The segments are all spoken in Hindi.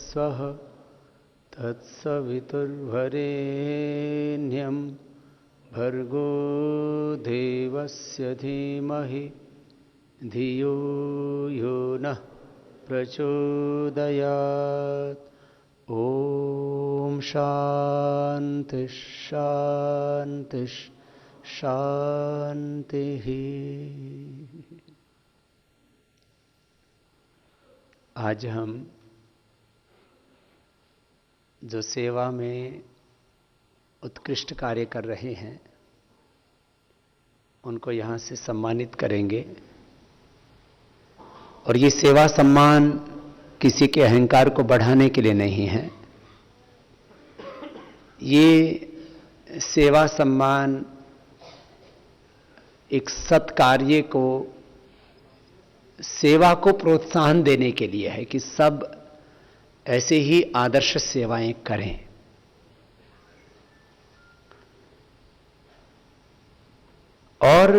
स्वः तत्सवितुर्वरेण्यं भर्गो देवस्य धीमहि धियो यो नः प्रचोदयात्। ॐ शान्ति शान्ति शान्तिः। आज हम जो सेवा में उत्कृष्ट कार्य कर रहे हैं उनको यहाँ से सम्मानित करेंगे। और ये सेवा सम्मान किसी के अहंकार को बढ़ाने के लिए नहीं है। ये सेवा सम्मान एक सत्कार्य को, सेवा को प्रोत्साहन देने के लिए है कि सब ऐसे ही आदर्श सेवाएं करें। और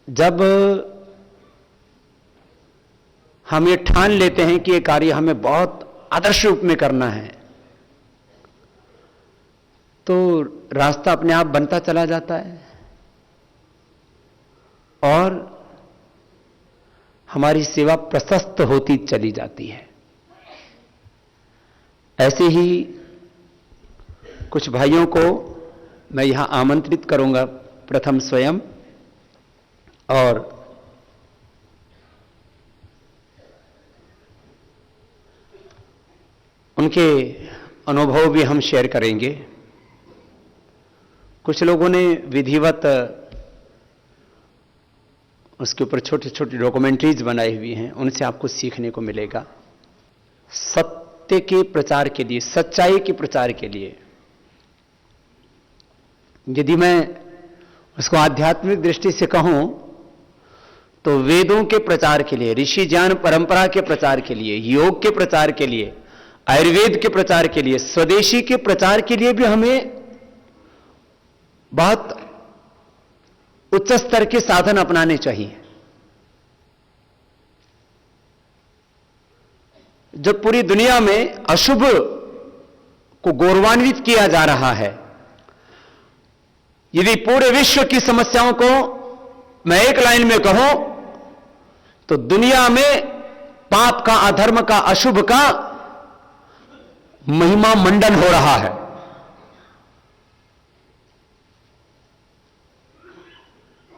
जब हम ये ठान लेते हैं कि ये कार्य हमें बहुत आदर्श रूप में करना है, तो रास्ता अपने आप बनता चला जाता है और हमारी सेवा प्रशस्त होती चली जाती है। ऐसे ही कुछ भाइयों को मैं यहां आमंत्रित करूंगा, प्रथम स्वयं, और उनके अनुभव भी हम शेयर करेंगे। कुछ लोगों ने विधिवत उसके ऊपर छोटी छोटी डॉक्यूमेंट्रीज बनाई हुई हैं, उनसे आपको सीखने को मिलेगा। सत्य के प्रचार के लिए, सच्चाई के प्रचार के लिए, यदि मैं उसको आध्यात्मिक दृष्टि से कहूं तो वेदों के प्रचार के लिए, ऋषि ज्ञान परंपरा के प्रचार के लिए, योग के प्रचार के लिए, आयुर्वेद के प्रचार के लिए, स्वदेशी के प्रचार के लिए भी हमें बहुत उच्च स्तर के साधन अपनाने चाहिए। जब पूरी दुनिया में अशुभ को गौरवान्वित किया जा रहा है, यदि पूरे विश्व की समस्याओं को मैं एक लाइन में कहूं तो दुनिया में पाप का, अधर्म का, अशुभ का महिमा मंडन हो रहा है।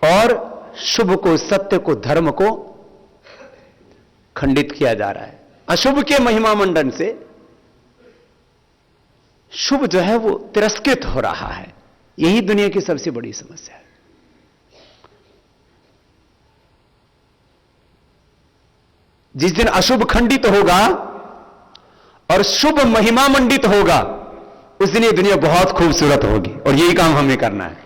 और शुभ को, सत्य को, धर्म को खंडित किया जा रहा है। अशुभ के महिमा मंडन से शुभ जो है वो तिरस्कृत हो रहा है। यही दुनिया की सबसे बड़ी समस्या है। जिस दिन अशुभ खंडित होगा और शुभ महिमा मंडित होगा, उस दिन ये दुनिया बहुत खूबसूरत होगी। और यही काम हमें करना है।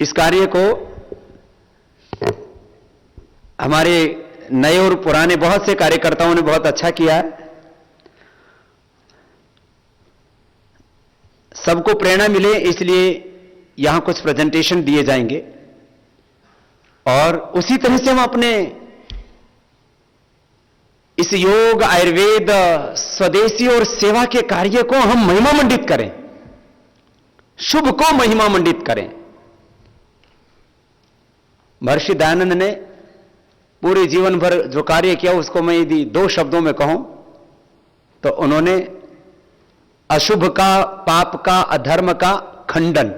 इस कार्य को हमारे नए और पुराने बहुत से कार्यकर्ताओं ने बहुत अच्छा किया है। सबको प्रेरणा मिले इसलिए यहां कुछ प्रेजेंटेशन दिए जाएंगे और उसी तरह से हम अपने इस योग, आयुर्वेद, स्वदेशी और सेवा के कार्य को हम महिमा मंडित करें, शुभ को महिमा मंडित करें। महर्षि दयानंद ने पूरे जीवन भर जो कार्य किया उसको मैं यदि 2 शब्दों में कहूं तो उन्होंने अशुभ का, पाप का, अधर्म का खंडन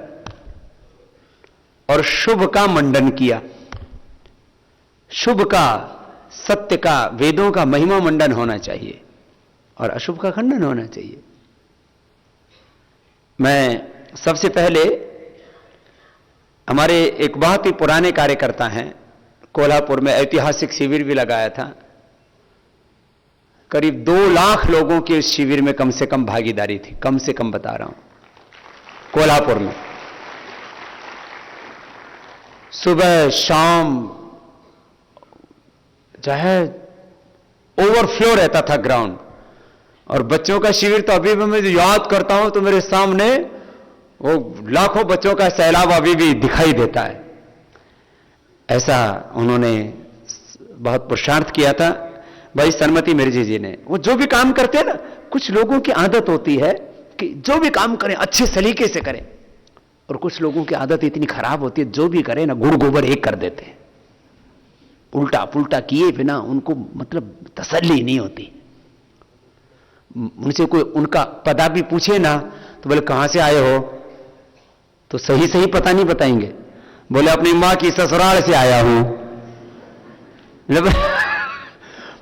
और शुभ का मंडन किया। शुभ का, सत्य का, वेदों का महिमा मंडन होना चाहिए और अशुभ का खंडन होना चाहिए। मैं सबसे पहले हमारे एक बहुत ही पुराने कार्यकर्ता हैं, कोल्हापुर में ऐतिहासिक शिविर भी लगाया था। करीब 2 लाख लोगों की इस शिविर में कम से कम भागीदारी थी, कम से कम बता रहा हूं, कोल्हापुर में। सुबह शाम जो है ओवरफ्लो रहता था ग्राउंड। और बच्चों का शिविर तो अभी भी मैं याद करता हूं तो मेरे सामने वो लाखों बच्चों का सैलाब अभी भी दिखाई देता है। ऐसा उन्होंने बहुत पुरुषार्थ किया था भाई सन्मति मिर्जी जी ने। वो जो भी काम करते हैं ना, कुछ लोगों की आदत होती है कि जो भी काम करें अच्छे सलीके से करें, और कुछ लोगों की आदत इतनी खराब होती है जो भी करें ना गुड़ गोबर एक कर देते हैं, उल्टा पुल्टा किए बिना उनको मतलब तसल्ली नहीं होती। उनसे कोई उनका पता भी पूछे ना तो बोले कहां से आए हो, तो सही सही पता नहीं बताएंगे, बोले अपनी मां की ससुराल से आया हूं।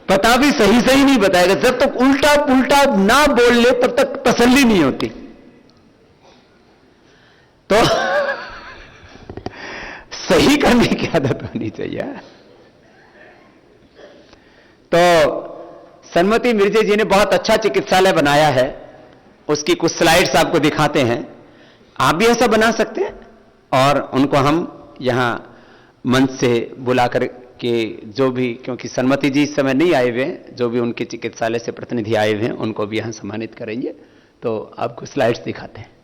पता भी सही सही नहीं बताएगा। जब तक उल्टा पुल्टा ना बोल ले तब तक तसल्ली नहीं होती। तो सही करने की आदत होनी चाहिए। तो सन्मति मिर्जे जी ने बहुत अच्छा चिकित्सालय बनाया है, उसकी कुछ स्लाइड्स आपको दिखाते हैं। आप भी ऐसा बना सकते हैं और उनको हम यहां मंच से बुलाकर के जो भी, क्योंकि सन्मति जी इस समय नहीं आए हुए हैं, जो भी उनके चिकित्सालय से प्रतिनिधि आए हुए हैं उनको भी यहां सम्मानित करेंगे। तो आपको स्लाइड्स दिखाते हैं।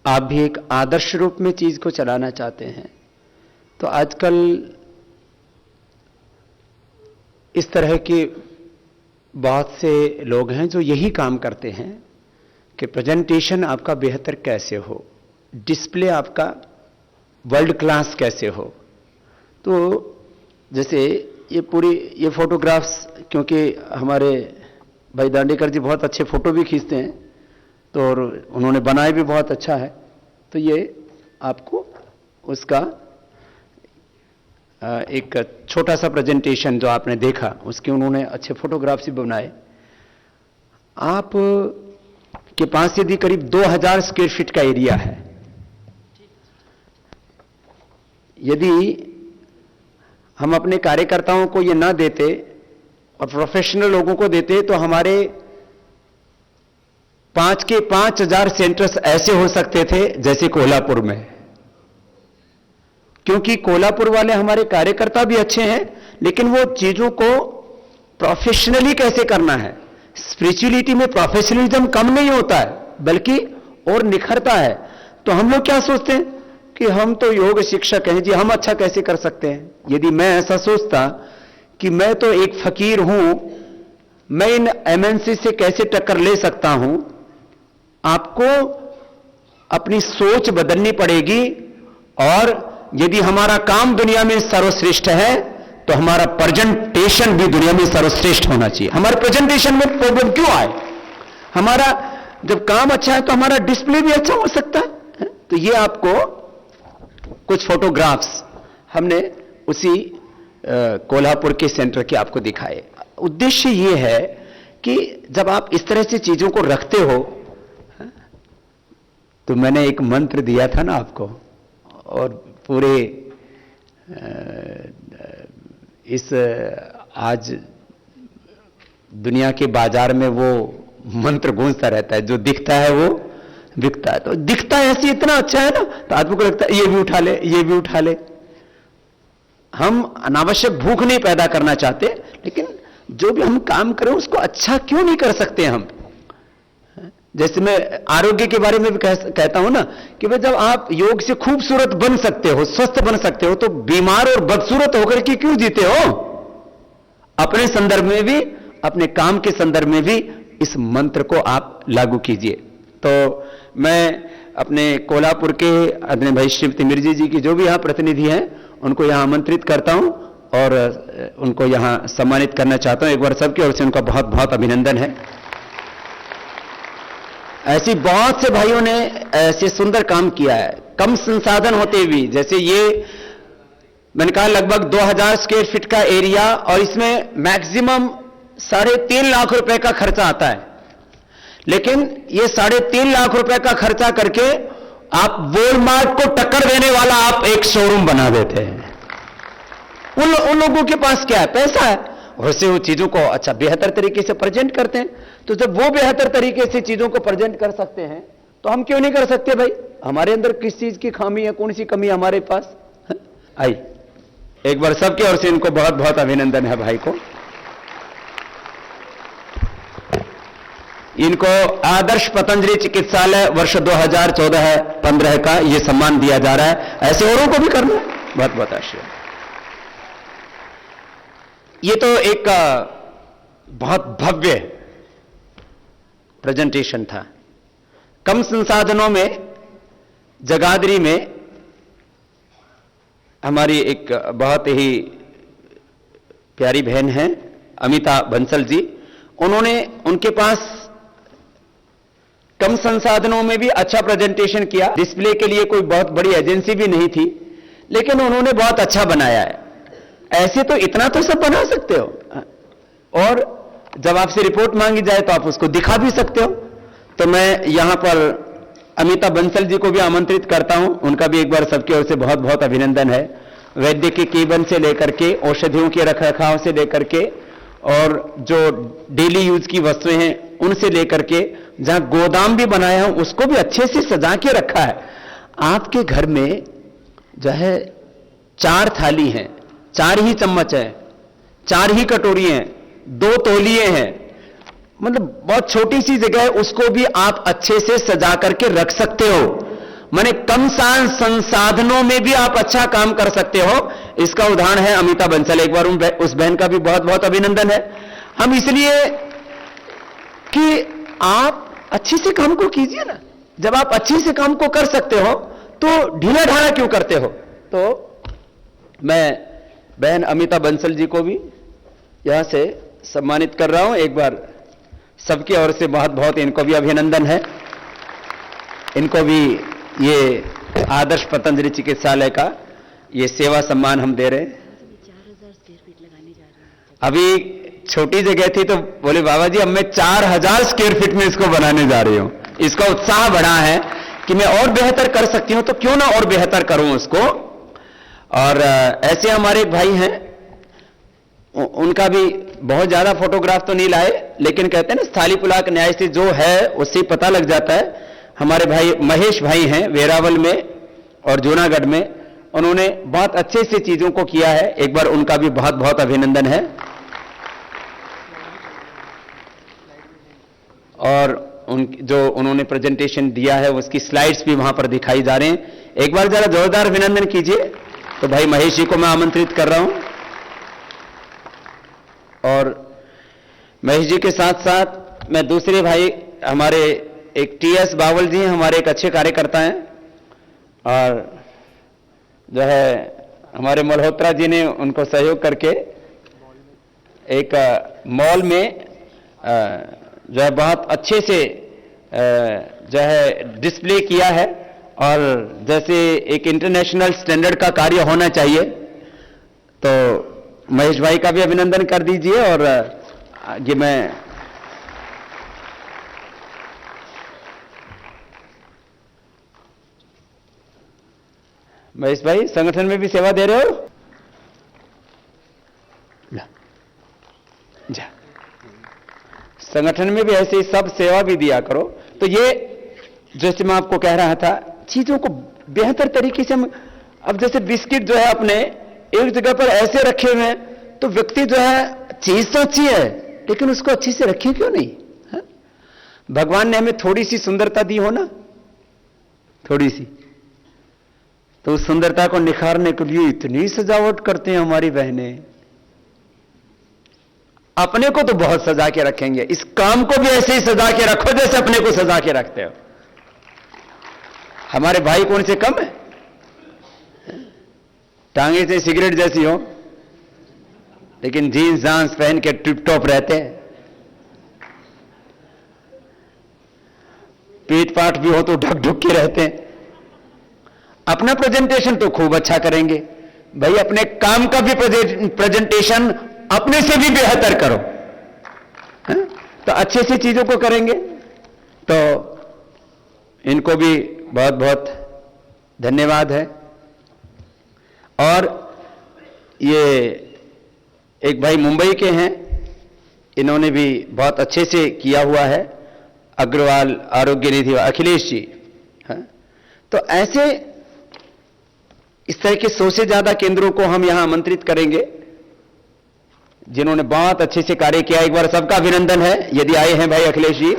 आप भी एक आदर्श रूप में चीज को चलाना चाहते हैं तो आजकल इस तरह के बहुत से लोग हैं जो यही काम करते हैं कि प्रेजेंटेशन आपका बेहतर कैसे हो, डिस्प्ले आपका वर्ल्ड क्लास कैसे हो। तो जैसे ये फोटोग्राफ्स, क्योंकि हमारे भाई दांडेकर जी बहुत अच्छे फोटो भी खींचते हैं तो और उन्होंने बनाए भी बहुत अच्छा है, तो ये आपको उसका एक छोटा सा प्रेजेंटेशन जो आपने देखा उसके उन्होंने अच्छे फोटोग्राफ्स भी बनाए। आप के पास यदि करीब 2000 स्क्वायर फीट का एरिया है, यदि हम अपने कार्यकर्ताओं को ये ना देते और प्रोफेशनल लोगों को देते तो हमारे 5 के 5000 सेंटर्स ऐसे हो सकते थे जैसे कोल्हापुर में। क्योंकि कोल्हापुर वाले हमारे कार्यकर्ता भी अच्छे हैं, लेकिन वो चीजों को प्रोफेशनली कैसे करना है, स्पिरिचुअलिटी में प्रोफेशनलिज्म कम नहीं होता है, बल्कि और निखरता है। तो हम लोग क्या सोचते हैं कि हम तो योग शिक्षक हैं जी, हम अच्छा कैसे कर सकते हैं। यदि मैं ऐसा सोचता कि मैं तो एक फकीर हूं, मैं इन एमएनसी से कैसे टक्कर ले सकता हूं, आपको अपनी सोच बदलनी पड़ेगी। और यदि हमारा काम दुनिया में सर्वश्रेष्ठ है तो हमारा प्रेजेंटेशन भी दुनिया में सर्वश्रेष्ठ होना चाहिए। हमारे प्रेजेंटेशन में प्रॉब्लम क्यों आए? हमारा जब काम अच्छा है तो हमारा डिस्प्ले भी अच्छा हो सकता है। तो ये आपको कुछ फोटोग्राफ्स हमने उसी कोल्हापुर के सेंटर के आपको दिखाए। उद्देश्य ये है कि जब आप इस तरह से चीजों को रखते हो, तो मैंने एक मंत्र दिया था ना आपको, और पूरे इस आज दुनिया के बाजार में वो मंत्र गूंजता रहता है, जो दिखता है वो बिकता है। तो दिखता है ऐसे इतना अच्छा है ना, तो आदमी को लगता है ये भी उठा ले, ये भी उठा ले। हम अनावश्यक भूख नहीं पैदा करना चाहते, लेकिन जो भी हम काम करें उसको अच्छा क्यों नहीं कर सकते हम। जैसे मैं आरोग्य के बारे में भी कहता हूं ना कि भाई जब आप योग से खूबसूरत बन सकते हो, स्वस्थ बन सकते हो, तो बीमार और बदसूरत होकर के क्यों जीते हो। अपने संदर्भ में भी, अपने काम के संदर्भ में भी इस मंत्र को आप लागू कीजिए। तो मैं अपने कोल्हापुर के आदरणीय भाई श्रीमती मिर्जी जी की जो भी यहां प्रतिनिधि हैं, उनको यहां आमंत्रित करता हूं और उनको यहां सम्मानित करना चाहता हूं। एक बार सबकी ओर से उनका बहुत बहुत अभिनंदन है। ऐसी बहुत से भाइयों ने ऐसे सुंदर काम किया है, कम संसाधन होते भी। जैसे ये मैंने कहा लगभग 2000 स्क्वायर फीट का एरिया, और इसमें मैक्सिमम 3.5 लाख रुपए का खर्चा आता है। लेकिन ये 3.5 लाख रुपए का खर्चा करके आप वॉलमार्ट को टक्कर देने वाला आप एक शोरूम बना देते हैं। उन लोगों के पास क्या है? पैसा है, वैसे वो चीजों को अच्छा बेहतर तरीके से प्रेजेंट करते हैं। तो जब वो बेहतर तरीके से चीजों को प्रेजेंट कर सकते हैं, तो हम क्यों नहीं कर सकते भाई? हमारे अंदर किस चीज की खामी है, कौन सी कमी है हमारे पास? आई एक बार सबके ओर से इनको बहुत बहुत अभिनंदन है भाई को। इनको आदर्श पतंजलि चिकित्सालय वर्ष 2014-15 का ये सम्मान दिया जा रहा है। ऐसे औरों को भी करना है। बहुत बहुत आशीर्वाद। ये तो एक बहुत भव्य प्रेजेंटेशन था। कम संसाधनों में जगाधरी में हमारी एक बहुत ही प्यारी बहन है अमिता बंसल जी। उन्होंने, उनके पास कम संसाधनों में भी अच्छा प्रेजेंटेशन किया। डिस्प्ले के लिए कोई बहुत बड़ी एजेंसी भी नहीं थी, लेकिन उन्होंने बहुत अच्छा बनाया है। ऐसे तो इतना तो सब बना सकते हो, और जब आपसे रिपोर्ट मांगी जाए तो आप उसको दिखा भी सकते हो। तो मैं यहां पर अमिता बंसल जी को भी आमंत्रित करता हूं। उनका भी एक बार सबकी ओर से बहुत बहुत अभिनंदन है। वैद्य के केबन से लेकर के, औषधियों के रखरखाव से लेकर के, और जो डेली यूज की वस्तुएं हैं उनसे लेकर के, जहां गोदाम भी बनाया है उसको भी अच्छे से सजा के रखा है। आपके घर में जो है 4 थाली हैं, 4 ही चम्मच है, 4 ही कटोरी हैं, 2 तौलिए हैं, मतलब बहुत छोटी सी जगह है, उसको भी आप अच्छे से सजा करके रख सकते हो। माने कम संसाधनों में भी आप अच्छा काम कर सकते हो। इसका उदाहरण है अमिता बंसल। एक बार उस बहन का भी बहुत बहुत अभिनंदन है। हम इसलिए कि आप अच्छे से काम को कीजिए ना। जब आप अच्छे से काम को कर सकते हो तो ढीला ढाला क्यों करते हो? तो मैं बहन अमिता बंसल जी को भी यहां से सम्मानित कर रहा हूं। एक बार सबकी ओर से बहुत बहुत इनको भी अभिनंदन है। इनको भी ये आदर्श पतंजलि चिकित्सालय का ये सेवा सम्मान हम दे रहे हैं। 4000 स्क्वायर फीट लगाने जा रहे हैं। अभी छोटी जगह थी तो बोले बाबा जी अब मैं 4000 स्क्वायर फीट में इसको बनाने जा रही हूं। इसका उत्साह बढ़ा है कि मैं और बेहतर कर सकती हूं, तो क्यों ना और बेहतर करूं उसको। और ऐसे हमारे एक भाई हैं, उनका भी बहुत ज्यादा फोटोग्राफ तो नहीं लाए, लेकिन कहते हैं ना स्थाली पुलाक न्याय से जो है उससे पता लग जाता है। हमारे भाई महेश भाई हैं वेरावल में और जूनागढ़ में, उन्होंने बहुत अच्छे से चीजों को किया है। एक बार उनका भी बहुत बहुत अभिनंदन है। और जो उन्होंने प्रेजेंटेशन दिया है उसकी स्लाइड्स भी वहां पर दिखाई जा रहे हैं। एक बार जरा जोरदार अभिनंदन कीजिए। तो भाई महेश जी को मैं आमंत्रित कर रहा हूं। और महेश जी के साथ साथ मैं दूसरे भाई हमारे एक टीएस बावल जी हैं, हमारे एक अच्छे कार्यकर्ता हैं, और जो है हमारे मल्होत्रा जी ने उनको सहयोग करके एक मॉल में जो है बहुत अच्छे से जो है डिस्प्ले किया है, और जैसे एक इंटरनेशनल स्टैंडर्ड का कार्य होना चाहिए। तो महेश भाई का भी अभिनंदन कर दीजिए। और ये मैं महेश भाई संगठन में भी सेवा दे रहे हो? जा संगठन में भी ऐसे सब सेवा भी दिया करो। तो ये जैसे मैं आपको कह रहा था, चीजों को बेहतर तरीके से हम, अब जैसे बिस्किट जो है अपने एक जगह पर ऐसे रखे हुए हैं, तो व्यक्ति जो है चीज तो अच्छी है लेकिन उसको अच्छी से रखे क्यों नहीं? है? भगवान ने हमें थोड़ी सी सुंदरता दी हो ना, थोड़ी सी, तो उस सुंदरता को निखारने के लिए इतनी सजावट करते हैं हमारी बहनें। अपने को तो बहुत सजा के रखेंगे, इस काम को भी ऐसे ही सजा के रखो जैसे अपने को सजा के रखते हो। हमारे भाई कौन से कम है? टांगे से सिगरेट जैसी हो लेकिन जीन्स जांस पहन के टिप टॉप रहते हैं। पेट पाट भी हो तो ढक ढुक के रहते हैं। अपना प्रेजेंटेशन तो खूब अच्छा करेंगे भाई, अपने काम का भी प्रेजेंटेशन अपने से भी बेहतर करो। है? तो अच्छे से चीजों को करेंगे। तो इनको भी बहुत बहुत धन्यवाद है। और ये एक भाई मुंबई के हैं, इन्होंने भी बहुत अच्छे से किया हुआ है, अग्रवाल आरोग्य निधि अखिलेश जी। है? तो ऐसे इस तरह के 100 से ज्यादा केंद्रों को हम यहां आमंत्रित करेंगे जिन्होंने बहुत अच्छे से कार्य किया। एक बार सबका अभिनंदन है। यदि आए हैं भाई अखिलेश जी,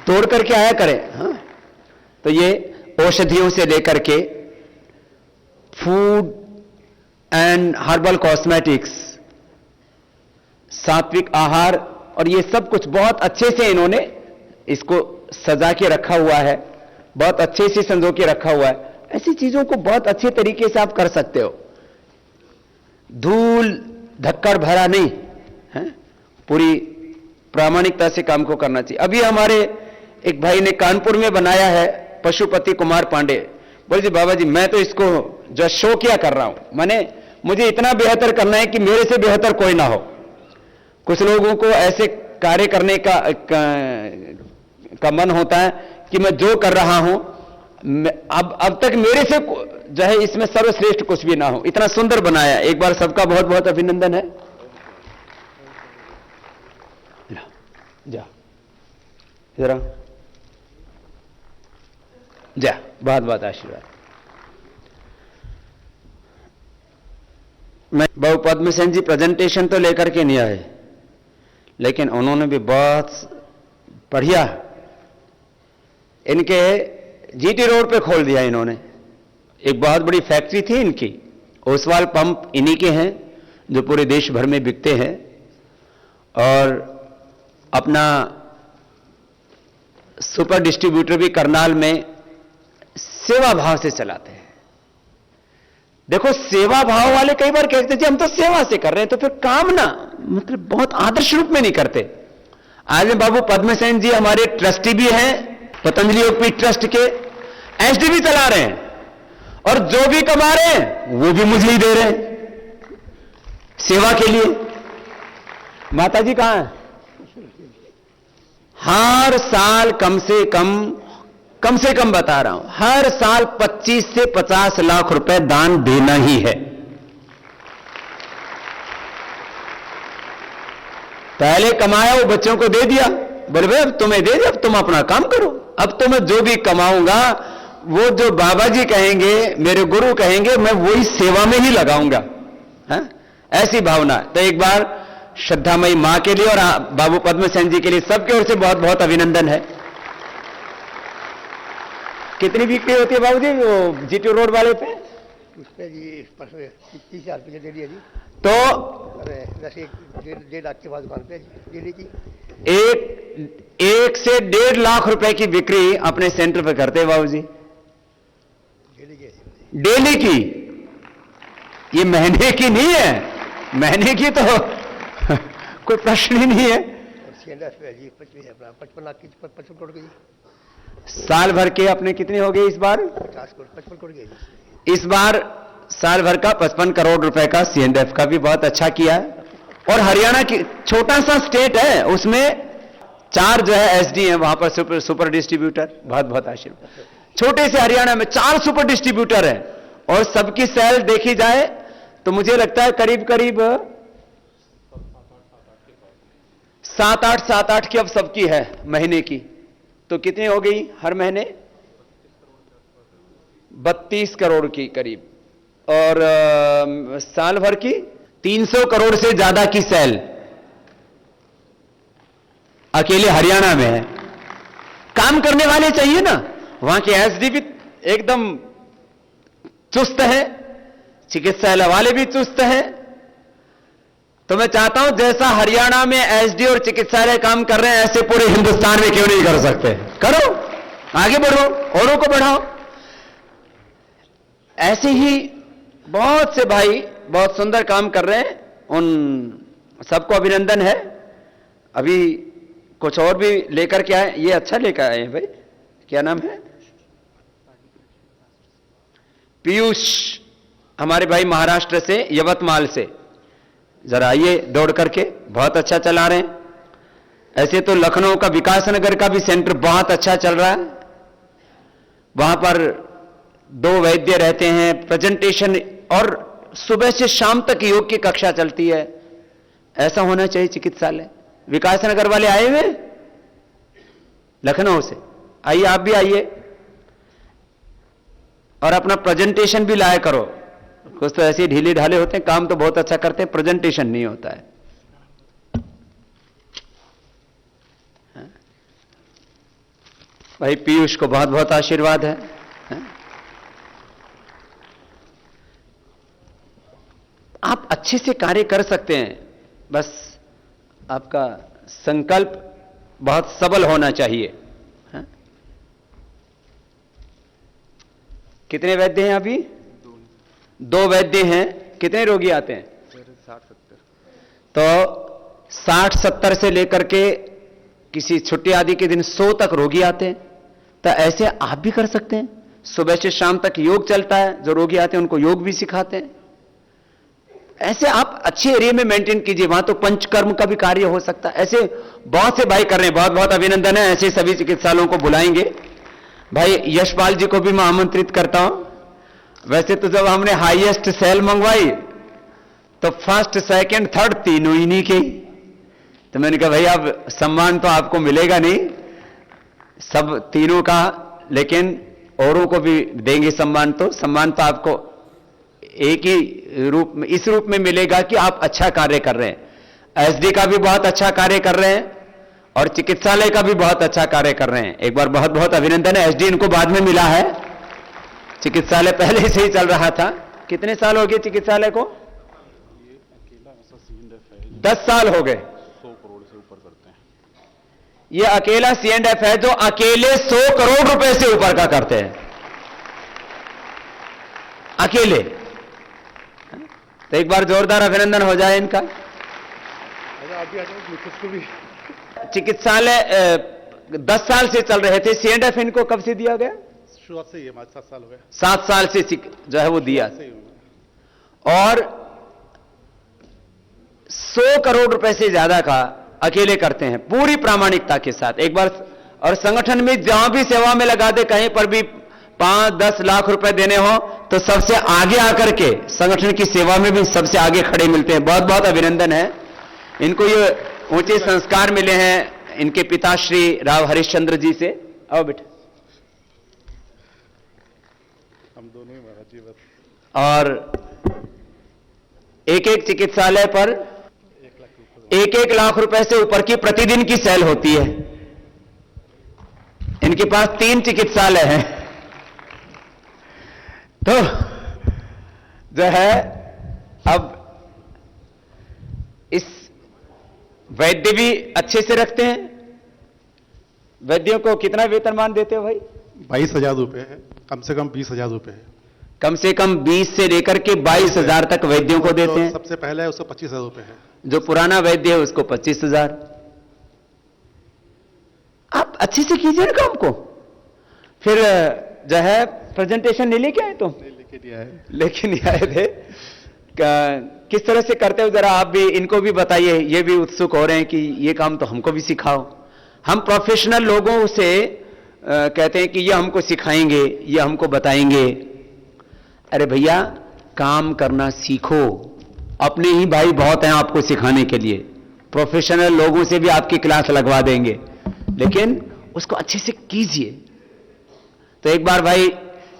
तोड़ करके आया करें। हाँ? तो ये औषधियों से लेकर के फूड एंड हर्बल कॉस्मेटिक्स, सात्विक आहार, और ये सब कुछ बहुत अच्छे से इन्होंने इसको सजा के रखा हुआ है, बहुत अच्छे से संजो के रखा हुआ है। ऐसी चीजों को बहुत अच्छे तरीके से आप कर सकते हो। धूल धक्कर भरा नहीं है, पूरी प्रामाणिकता से काम को करना चाहिए। अभी हमारे एक भाई ने कानपुर में बनाया है, पशुपति कुमार पांडे, बोले जी बाबा जी मैं तो इसको जो शौकिया कर रहा हूं, माने मुझे इतना बेहतर करना है कि मेरे से बेहतर कोई ना हो। कुछ लोगों को ऐसे कार्य करने का मन होता है कि मैं जो कर रहा हूं अब तक मेरे से जो है इसमें सर्वश्रेष्ठ कुछ भी ना हो। इतना सुंदर बनाया। एक बार सबका बहुत बहुत अभिनंदन है। जा जरा जा, बहुत बहुत आशीर्वाद। मैं बाबू पद्म सेन जी प्रेजेंटेशन तो लेकर के नहीं आए, लेकिन उन्होंने भी बहुत बढ़िया इनके जीटी रोड पे खोल दिया इन्होंने। एक बहुत बड़ी फैक्ट्री थी इनकी, ओसवाल पंप इन्हीं के हैं जो पूरे देश भर में बिकते हैं, और अपना सुपर डिस्ट्रीब्यूटर भी करनाल में सेवा भाव से चलाते हैं। देखो सेवा भाव वाले कई बार कहते हैं जी हम तो सेवा से कर रहे हैं, तो फिर काम ना मतलब बहुत आदर्श रूप में नहीं करते। आज में बाबू पद्म सेन जी हमारे ट्रस्टी भी हैं, पतंजलि योगपीठ ट्रस्ट के एसडी भी चला रहे हैं, और जो भी कमा रहे हैं वो भी मुझे ही दे रहे हैं सेवा के लिए। माता जी कहां है? हर साल कम से कम बता रहा हूं, हर साल 25 से 50 लाख रुपए दान देना ही है। पहले कमाया वो बच्चों को दे दिया, बोले भाई अब तुम्हें दे दिया, अब तुम अपना काम करो। अब तो मैं जो भी कमाऊंगा वो जो बाबा जी कहेंगे, मेरे गुरु कहेंगे, मैं वही सेवा में ही लगाऊंगा। है? ऐसी भावना। तो एक बार श्रद्धामयी मां के लिए और बाबू पद्म सेन जी के लिए सबके ओर से बहुत बहुत अभिनंदन है। कितनी बिक्री होती है बाबूजी वो जीटी रोड वाले पे? उस पे जी 30,000 रुपये दे दिया जी। तो वैसे 1.5 लाख के बाद दुकान पे डेली की 1 से 1.5 लाख रुपए की बिक्री अपने सेंटर पे करते हैं बाबूजी, डेली की। ये महीने की नहीं है, महीने की तो कोई प्रश्न ही नहीं है। जी 55 लाख की 55 करोड़ की। साल भर के अपने कितने हो गए इस बार? 50 करोड़ 55 करोड़ की। इस बार साल भर का 55 करोड़ रुपए का C&F का भी बहुत अच्छा किया है। और हरियाणा की छोटा सा स्टेट है, उसमें 4 जो है SD है, वहां पर सुपर डिस्ट्रीब्यूटर। बहुत बहुत आशीर्वाद। छोटे से हरियाणा में 4 सुपर डिस्ट्रीब्यूटर है और सबकी सेल देखी जाए तो मुझे लगता है करीब करीब 7-8 की अब सबकी है महीने की। तो कितनी हो गई हर महीने? 32 करोड़ की करीब। और साल भर की 300 करोड़ से ज्यादा की सेल अकेले हरियाणा में है। काम करने वाले चाहिए ना, वहां के एसडी भी एकदम चुस्त है, चिकित्सालय वाले भी चुस्त हैं। तो मैं चाहता हूं जैसा हरियाणा में एसडी और चिकित्सालय काम कर रहे हैं ऐसे पूरे हिंदुस्तान में क्यों नहीं कर सकते? करो, आगे बढ़ो, औरों को बढ़ाओ। ऐसे ही बहुत से भाई बहुत सुंदर काम कर रहे हैं, उन सबको अभिनंदन है। अभी कुछ और भी लेकर के आए, ये अच्छा लेकर आए हैं भाई, क्या नाम है? पीयूष, हमारे भाई महाराष्ट्र से, यवतमाल से। जरा आइए दौड़ करके, बहुत अच्छा चला रहे हैं। ऐसे तो लखनऊ का विकास नगर का भी सेंटर बहुत अच्छा चल रहा है, वहां पर 2 वैद्य रहते हैं, प्रेजेंटेशन, और सुबह से शाम तक योग की कक्षा चलती है। ऐसा होना चाहिए चिकित्सालय। विकास नगर वाले आए हुए लखनऊ से, आइए आप भी आइए और अपना प्रेजेंटेशन भी लाया करो। कुछ तो ऐसे ढीले ढाले होते हैं, काम तो बहुत अच्छा करते हैं, प्रेजेंटेशन नहीं होता है। भाई पीयूष को बहुत बहुत आशीर्वाद है। आप अच्छे से कार्य कर सकते हैं, बस आपका संकल्प बहुत सबल होना चाहिए। कितने वैद्य हैं अभी? 2 वैद्य हैं। कितने रोगी आते हैं? 60-70। तो 60-70 से लेकर के किसी छुट्टी आदि के दिन 100 तक रोगी आते हैं। तो ऐसे आप भी कर सकते हैं। सुबह से शाम तक योग चलता है, जो रोगी आते हैं उनको योग भी सिखाते हैं। ऐसे आप अच्छे एरिया में मेंटेन कीजिए, वहां तो पंचकर्म का भी कार्य हो सकता है। ऐसे बहुत से भाई कर रहे हैं, बहुत बहुत अभिनंदन है। ऐसे सभी चिकित्सालयों को बुलाएंगे। भाई यशपाल जी को भी मैं आमंत्रित करता हूं। वैसे तो जब हमने हाईएस्ट सेल मंगवाई तो फर्स्ट, सेकंड, थर्ड तीनों इन्हीं के। तो मैंने कहा भाई अब सम्मान तो आपको मिलेगा नहीं सब तीनों का, लेकिन औरों को भी देंगे सम्मान। तो सम्मान तो आपको एक ही रूप में, इस रूप में मिलेगा कि आप अच्छा कार्य कर रहे हैं। एसडी का भी बहुत अच्छा कार्य कर रहे हैं और चिकित्सालय का भी बहुत अच्छा कार्य कर रहे हैं। एक बार बहुत बहुत अभिनंदन है। एसडी इनको बाद में मिला है, चिकित्सालय पहले से ही चल रहा था। कितने साल हो गए चिकित्सालय को? 10 साल हो गए। 100 करोड़ से ऊपर करते हैं। ये अकेला C&F है जो अकेले 100 करोड़ रुपए से ऊपर का करते हैं, अकेले। तो एक बार जोरदार अभिनंदन हो जाए इनका। चिकित्सालय 10 साल से चल रहे थे। C&F इनको कब से दिया गया? शुरुआत से ही हमारे 7 साल हो गए। 7 साल से जो है वो दिया, और 100 करोड़ रुपए से ज्यादा का अकेले करते हैं पूरी प्रामाणिकता के साथ। एक बार, और संगठन में जहां भी सेवा में लगा दे, कहीं पर भी 5-10 लाख रुपए देने हो तो सबसे आगे आकर के संगठन की सेवा में भी सबसे आगे खड़े मिलते हैं। बहुत बहुत अभिनंदन है इनको। ये ऊंचे संस्कार मिले हैं इनके पिता श्री राव हरिश्चंद्र जी से। आओ बेटा। हम दोनों ही महाराज जी बस। और एक एक चिकित्सालय पर 1-1 लाख रुपए से ऊपर की प्रतिदिन की सेल होती है। इनके पास 3 चिकित्सालय हैं। तो जो है, अब इस वैद्य भी अच्छे से रखते हैं। वैद्यों को कितना वेतनमान देते हो भाई? 22,000 रुपये है, कम से कम 20,000 रुपये है। कम से कम 20 से लेकर के 22,000 तक वैद्यों को देते हैं। सबसे पहले है उसको 25,000 रुपये है। जो पुराना वैद्य है उसको 25,000। आप अच्छे से कीजिए ना काम को। फिर जो है प्रेजेंटेशन नहीं लेके आए तुम? लेके नहीं आए। लेके नहीं आए थे। किस तरह से करते हो जरा आप भी इनको भी बताइए। ये भी उत्सुक हो रहे हैं कि ये काम तो हमको भी सिखाओ। हम प्रोफेशनल लोगों से कहते हैं कि ये हमको सिखाएंगे, ये हमको बताएंगे। अरे भैया, काम करना सीखो। अपने ही भाई बहुत हैं आपको सिखाने के लिए। प्रोफेशनल लोगों से भी आपकी क्लास लगवा देंगे, लेकिन उसको अच्छे से कीजिए। तो एक बार भाई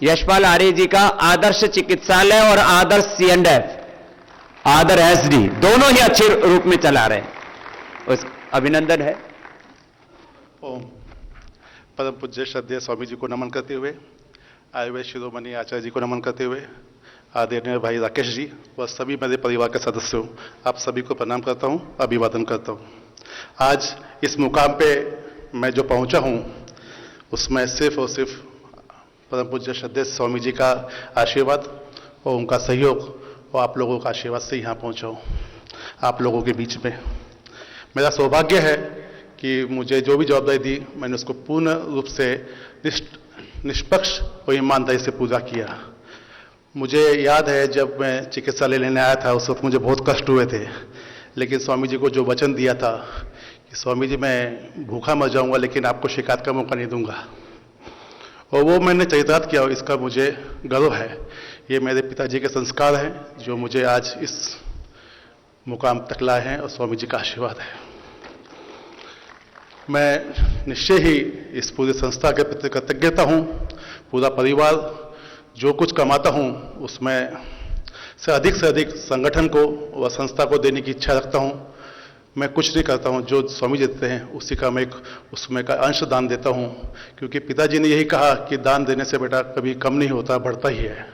यशपाल आर्य जी का आदर्श चिकित्सालय और आदर्श C&F, आदर SD दोनों ही अच्छे रूप में चला रहे हैं, उस अभिनंदन है। ओम। परम पूज्य श्रद्धेय स्वामी जी को नमन करते हुए, आयुर्वेद शिरोमणि आचार्य जी को नमन करते हुए, आदरणीय भाई राकेश जी व सभी मेरे परिवार के सदस्यों, आप सभी को प्रणाम करता हूं, अभिवादन करता हूं। आज इस मुकाम पे मैं जो पहुंचा हूं, उसमें सिर्फ और सिर्फ परम पूज्य श्रद्धेय स्वामी जी का आशीर्वाद और उनका सहयोग और आप लोगों का आशीर्वाद से यहाँ पहुंचा हूँ, आप लोगों के बीच में। मेरा सौभाग्य है कि मुझे जो भी जवाबदारी दी, मैंने उसको पूर्ण रूप से निष्पक्ष और ईमानदारी से पूरा किया। मुझे याद है जब मैं चिकित्सालय लेने आया था, उस वक्त मुझे बहुत कष्ट हुए थे, लेकिन स्वामी जी को जो वचन दिया था कि स्वामी जी मैं भूखा मर जाऊंगा लेकिन आपको शिकायत का मौका नहीं दूंगा, और वो मैंने चरितार्थ किया और इसका मुझे गर्व है। ये मेरे पिताजी के संस्कार हैं जो मुझे आज इस मुकाम तक लाए हैं और स्वामी जी का आशीर्वाद है। मैं निश्चय ही इस पूरी संस्था के प्रति कृतज्ञता हूँ। पूरा परिवार जो कुछ कमाता हूँ उसमें से अधिक संगठन को व संस्था को देने की इच्छा रखता हूँ। मैं कुछ नहीं करता हूँ, जो स्वामी जी देते हैं उसी का मैं उसमें का अंश दान देता हूँ, क्योंकि पिताजी ने यही कहा कि दान देने से बेटा कभी कम नहीं होता, बढ़ता ही है।